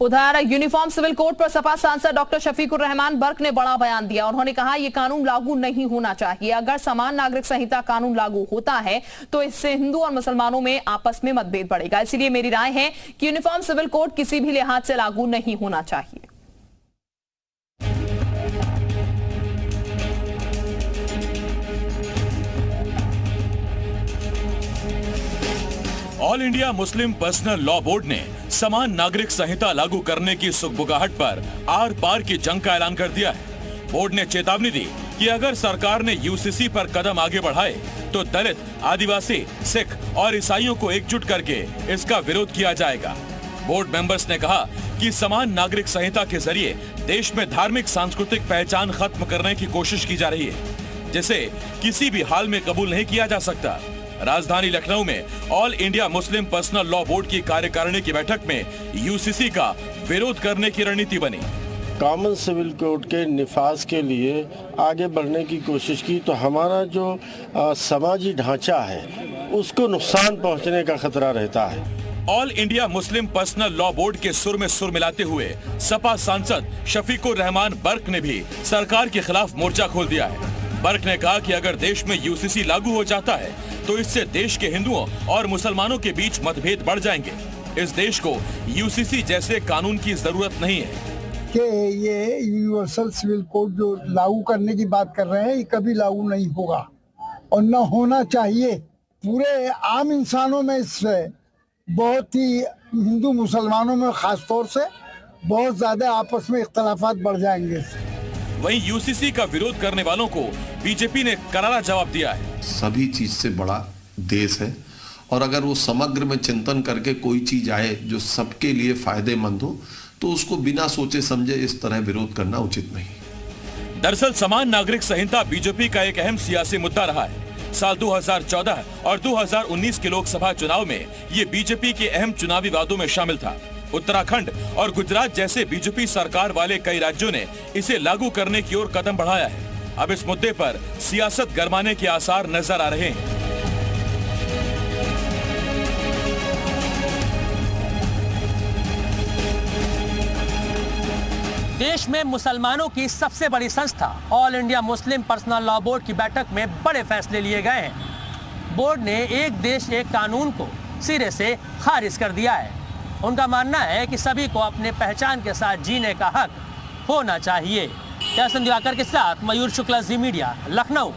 उधर uniform civil code पर सपा सांसद डॉक्टर शफीकुर रहमान बर्क ने बड़ा बयान दिया। उन्होंने कहा यह कानून लागू नहीं होना चाहिए। अगर समान नागरिक संहिता कानून लागू होता है तो इससे हिंदू और मुसलमानों में आपस में मतभेद बढ़ेगा। इसलिए मेरी राय है कि यूनिफॉर्म सिविल कोड किसी भी लिहाज से लागू नहीं होना चाहिए। All India Muslim personal law board ने समान नागरिक संहिता लागू करने की सुगबुगाहट पर आर पार की जंग का ऐलान कर दिया है। बोर्ड ने चेतावनी दी कि अगर सरकार ने यूसीसी पर कदम आगे बढ़ाए तो दलित, आदिवासी, सिख और ईसाइयों को एकजुट करके इसका विरोध किया जाएगा। बोर्ड मेंबर्स ने कहा कि समान नागरिक संहिता के जरिए देश में धार्मिक सांस्कृतिक पहचान खत्म करने की कोशिश की जा रही है, जिसे किसी भी हाल में कबूल नहीं किया जा सकता। राजधानी लखनऊ में all India Muslim personal law board की कार्यकारिणी की बैठक में यूसीसी का विरोध करने की रणनीति बनी। कॉमन सिविल कोड के निफाज के लिए आगे बढ़ने की कोशिश की तो हमारा जो समाजी ढांचा है उसको नुकसान पहुंचने का खतरा रहता है। All India Muslim personal law board के सुर में सुर मिलाते हुए सपा सांसद शफीकुर रहमान बर्क ने भी सरकार के खिलाफ मोर्चा खोल दिया है। बर्क ने कहा कि अगर देश में यूसीसी लागू हो जाता है तो इससे देश के हिंदुओं और मुसलमानों के बीच मतभेद बढ़ जाएंगे। इस देश को यूसीसी जैसे कानून की जरूरत नहीं है कि ये यूनिवर्सल सिविल कोड जो लागू करने की बात कर रहे हैं ये कभी लागू नहीं होगा और न होना चाहिए। पूरे आम इंसानों में इससे बहुत ही हिंदू मुसलमानों में खास तौर से बहुत ज्यादा आपस में इख्तलाफात बढ़ जाएंगे। वहीं यूसीसी का विरोध करने वालों को बीजेपी ने करारा जवाब दिया है। सभी चीज से बड़ा देश है और अगर वो समग्र में चिंतन करके कोई चीज आए जो सबके लिए फायदेमंद हो तो उसको बिना सोचे समझे इस तरह विरोध करना उचित नहीं। दरअसल समान नागरिक संहिता बीजेपी का एक अहम सियासी मुद्दा रहा है। साल 2014 और 2019 के लोकसभा चुनाव में ये बीजेपी के अहम चुनावी वादों में शामिल था। उत्तराखंड और गुजरात जैसे बीजेपी सरकार वाले कई राज्यों ने इसे लागू करने की ओर कदम बढ़ाया है। अब इस मुद्दे पर सियासत गरमाने के आसार नजर आ रहे हैं। देश में मुसलमानों की सबसे बड़ी संस्था all India Muslim personal law board की बैठक में बड़े फैसले लिए गए हैं। बोर्ड ने एक देश एक कानून को सिरे से खारिज कर दिया है। उनका मानना है कि सभी को अपने पहचान के साथ जीने का हक होना चाहिए। दिवाकर के साथ मयूर शुक्ला, जी मीडिया, लखनऊ।